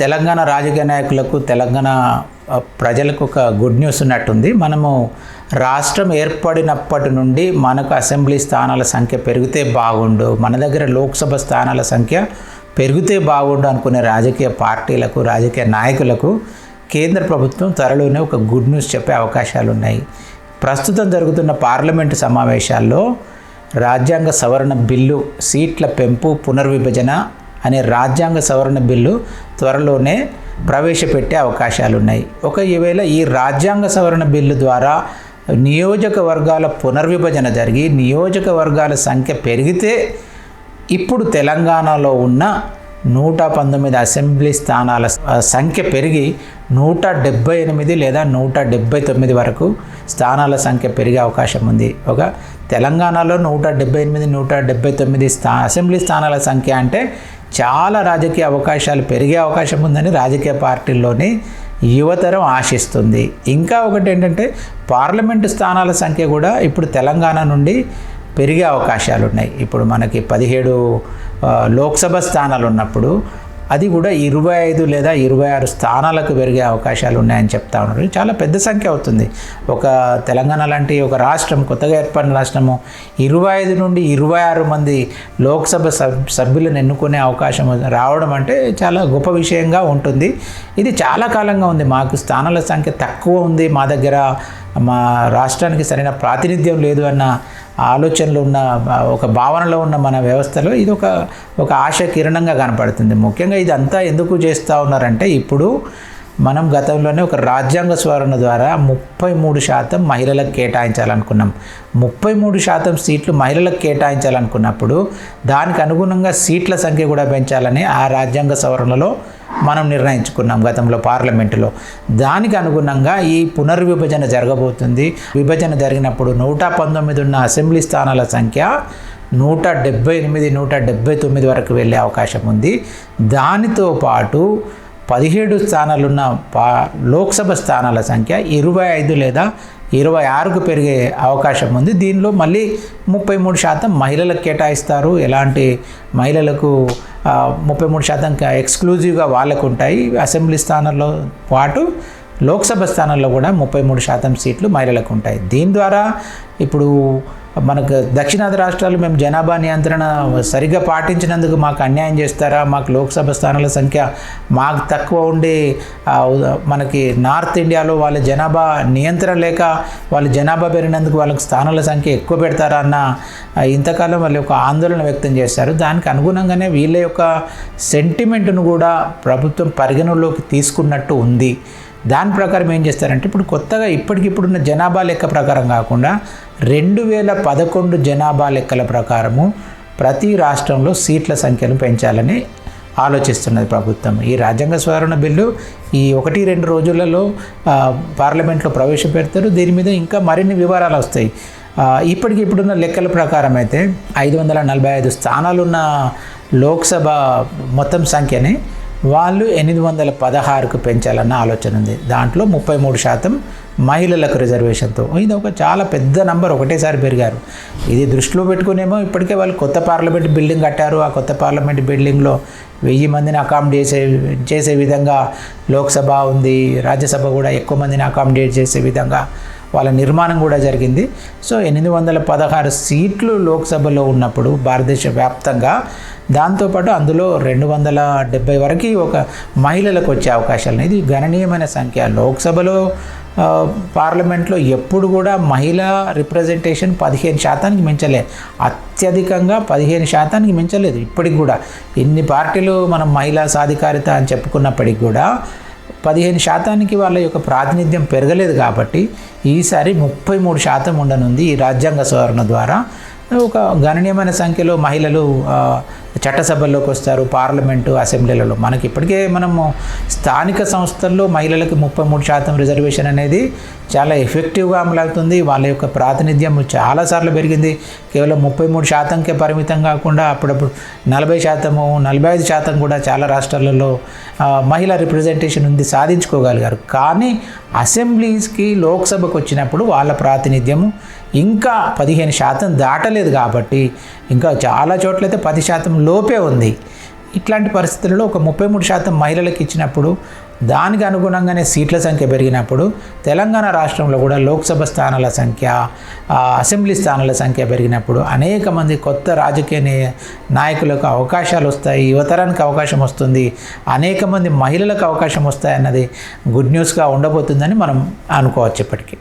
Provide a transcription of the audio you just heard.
తెలంగాణ రాజకీయ నాయకులకు, తెలంగాణ ప్రజలకు ఒక గుడ్ న్యూస్ ఉన్నట్టుంది. మనము రాష్ట్రం ఏర్పడినప్పటి నుండి మనకు అసెంబ్లీ స్థానాల సంఖ్య పెరిగితే బాగుండు, మన దగ్గర లోక్సభ స్థానాల సంఖ్య పెరిగితే బాగుండు అనుకునే రాజకీయ పార్టీలకు, రాజకీయ నాయకులకు కేంద్ర ప్రభుత్వం త్వరలోనే ఒక గుడ్ న్యూస్ చెప్పే అవకాశాలు ఉన్నాయి. ప్రస్తుతం జరుగుతున్న పార్లమెంటు సమావేశాల్లో రాజ్యాంగ సవరణ బిల్లు, సీట్ల పెంపు, పునర్విభజన అనే రాజ్యాంగ సవరణ బిల్లు త్వరలోనే ప్రవేశపెట్టే అవకాశాలు ఉన్నాయి. ఒకవేళ ఈ రాజ్యాంగ సవరణ బిల్లు ద్వారా నియోజకవర్గాల పునర్విభజన జరిగి నియోజకవర్గాల సంఖ్య పెరిగితే ఇప్పుడు తెలంగాణలో ఉన్న 119 అసెంబ్లీ స్థానాల సంఖ్య పెరిగి 178 లేదా 179 వరకు స్థానాల సంఖ్య పెరిగే అవకాశం ఉంది. తెలంగాణలో 178, 179 అసెంబ్లీ స్థానాల సంఖ్య అంటే చాలా రాజకీయ అవకాశాలు పెరిగే అవకాశం ఉందని రాజకీయ పార్టీల్లోని యువతరం ఆశిస్తుంది. ఇంకా ఒకటి ఏంటంటే పార్లమెంటు స్థానాల సంఖ్య కూడా ఇప్పుడు తెలంగాణ నుండి పెరిగే అవకాశాలు ఉన్నాయి. ఇప్పుడు మనకి 17 లోక్సభ స్థానాలు ఉన్నప్పుడు అది కూడా 25 లేదా 26 స్థానాలకు పెరిగే అవకాశాలు ఉన్నాయని చెప్తా ఉన్నారు. చాలా పెద్ద సంఖ్య అవుతుంది. ఒక తెలంగాణ లాంటి ఒక రాష్ట్రం, కొత్తగా ఏర్పడిన రాష్ట్రము 25 నుండి 26 మంది లోక్సభ సభ్యులను ఎన్నుకునే అవకాశం రావడం అంటే చాలా గొప్ప విషయంగా ఉంటుంది. ఇది చాలా కాలంగా ఉంది. మాకు స్థానాల సంఖ్య తక్కువ ఉంది, మా దగ్గర మా రాష్ట్రానికి సరైన ప్రాతినిధ్యం లేదు అన్న ఆలోచనలో ఉన్న, ఒక భావనలో ఉన్న మన వ్యవస్థలో ఇది ఒక ఆశ కిరణంగా కనపడుతుంది. ముఖ్యంగా ఇదంతా ఎందుకు చేస్తూ ఉన్నారంటే ఇప్పుడు మనం గతంలోనే ఒక రాజ్యాంగ సవరణ ద్వారా 33% మహిళలకు కేటాయించాలనుకున్నాం. 33% సీట్లు మహిళలకు కేటాయించాలనుకున్నప్పుడు దానికి అనుగుణంగా సీట్ల సంఖ్య కూడా పెంచాలని ఆ రాజ్యాంగ సవరణలో మనం నిర్ణయించుకున్నాం గతంలో పార్లమెంటులో. దానికి అనుగుణంగా ఈ పునర్విభజన జరగబోతుంది. విభజన జరిగినప్పుడు 119 ఉన్న అసెంబ్లీ స్థానాల సంఖ్య 178, 179 వరకు వెళ్ళే అవకాశం ఉంది. దానితో పాటు 17 స్థానాలున్న లోక్సభ స్థానాల సంఖ్య 25 లేదా 26కు పెరిగే అవకాశం ఉంది. దీనిలో మళ్ళీ 33% మహిళలకు కేటాయిస్తారు. ఎలాంటి మహిళలకు 33% ఎక్స్క్లూజివ్గా వాళ్ళకు ఉంటాయి. అసెంబ్లీ స్థానాల్లో పాటు లోక్సభ స్థానాల్లో కూడా 33% సీట్లు మహిళలకు ఉంటాయి. దీని ద్వారా ఇప్పుడు మనకు దక్షిణాది రాష్ట్రాలు మేము జనాభా నియంత్రణ సరిగ్గా పాటించినందుకు మాకు అన్యాయం చేస్తారా, మాకు లోక్సభ స్థానాల సంఖ్య మాకు తక్కువ ఉండి మనకి నార్త్ ఇండియాలో వాళ్ళ జనాభా నియంత్రణ లేక వాళ్ళ జనాభా పెరిగినందుకు వాళ్ళకి స్థానాల సంఖ్య ఎక్కువ పెడతారా అన్న ఇంతకాలం వాళ్ళు ఒక ఆందోళన వ్యక్తం చేశారు. దానికి అనుగుణంగానే వీళ్ళ యొక్క సెంటిమెంట్ను కూడా ప్రభుత్వం పరిగణలోకి తీసుకున్నట్టు ఉంది. దాని ప్రకారం ఏం చేస్తారంటే ఇప్పుడు కొత్తగా ఇప్పటికిప్పుడున్న జనాభా లెక్క ప్రకారం కాకుండా 2011 జనాభా లెక్కల ప్రకారము ప్రతి రాష్ట్రంలో సీట్ల సంఖ్యను పెంచాలని ఆలోచిస్తున్నది ప్రభుత్వం. ఈ రాజ్యాంగ సవరణ బిల్లు ఈ 1-2 రోజులలో పార్లమెంట్లో ప్రవేశపెడతారు. దీని మీద ఇంకా మరిన్ని వివరాలు వస్తాయి. ఇప్పుడున్న లెక్కల ప్రకారం అయితే 545 స్థానాలున్న లోక్సభ మొత్తం సంఖ్యని వాళ్ళు 816కు పెంచాలన్న ఆలోచన ఉంది. దాంట్లో 33% మహిళలకు రిజర్వేషన్తో. ఇది ఒక చాలా పెద్ద నంబర్, ఒకటేసారి పెరిగారు. ఇది దృష్టిలో పెట్టుకునేమో ఇప్పటికే వాళ్ళు కొత్త పార్లమెంట్ బిల్డింగ్ కట్టారు. ఆ కొత్త పార్లమెంట్ బిల్డింగ్లో 1000 మందిని అకామిడేట్ చేసే విధంగా లోక్సభ ఉంది. రాజ్యసభ కూడా ఎక్కువ మందిని అకామిడేట్ చేసే విధంగా వాళ్ళ నిర్మాణం కూడా జరిగింది. సో 816 సీట్లు లోక్సభలో ఉన్నప్పుడు భారతదేశ వ్యాప్తంగా, దాంతోపాటు అందులో 270 వరకు ఒక మహిళలకు వచ్చే అవకాశాలు. ఇది గణనీయమైన సంఖ్య. లోక్సభలో పార్లమెంట్లో ఎప్పుడు కూడా మహిళా రిప్రజెంటేషన్ 15%కి మించలే. అత్యధికంగా 15%కి మించలేదు. ఇప్పటికి కూడా ఎన్ని పార్టీలు మనం మహిళా సాధికారిత అని చెప్పుకున్నప్పటికి కూడా 15%కి వాళ్ళ యొక్క ప్రాతినిధ్యం పెరగలేదు. కాబట్టి ఈసారి 33% ఉండనుంది. ఈ రాజ్యాంగ సవరణ ద్వారా ఒక గణనీయమైన సంఖ్యలో మహిళలు చట్టసభల్లోకి వస్తారు, పార్లమెంటు, అసెంబ్లీలలో. మనకి ఇప్పటికే మనము స్థానిక సంస్థల్లో మహిళలకు 33% రిజర్వేషన్ అనేది చాలా ఎఫెక్టివ్గా అమలవుతుంది. వాళ్ళ యొక్క ప్రాతినిధ్యం చాలాసార్లు పెరిగింది. కేవలం 33%కే పరిమితం కాకుండా అప్పుడప్పుడు 40%, 45% కూడా చాలా రాష్ట్రాలలో మహిళా రిప్రజెంటేషన్ ఉంది, సాధించుకోగలిగారు. కానీ అసెంబ్లీస్కి, లోక్సభకు వచ్చినప్పుడు వాళ్ళ ప్రాతినిధ్యము ఇంకా 15% దాటలేదు. కాబట్టి ఇంకా చాలా చోట్లయితే 10% లోపే ఉంది. ఇట్లాంటి పరిస్థితుల్లో ఒక 33% మహిళలకు ఇచ్చినప్పుడు దానికి అనుగుణంగానే సీట్ల సంఖ్య పెరిగినప్పుడు తెలంగాణ రాష్ట్రంలో కూడా లోక్సభ స్థానాల సంఖ్య, అసెంబ్లీ స్థానాల సంఖ్య పెరిగినప్పుడు అనేక మంది కొత్త రాజకీయ నాయకులకు అవకాశాలు వస్తాయి, యువతరానికి అవకాశం వస్తుంది, అనేక మంది మహిళలకు అవకాశం వస్తాయి అన్నది గుడ్ న్యూస్గా ఉండబోతుందని మనం అనుకోవచ్చు ఇప్పటికీ.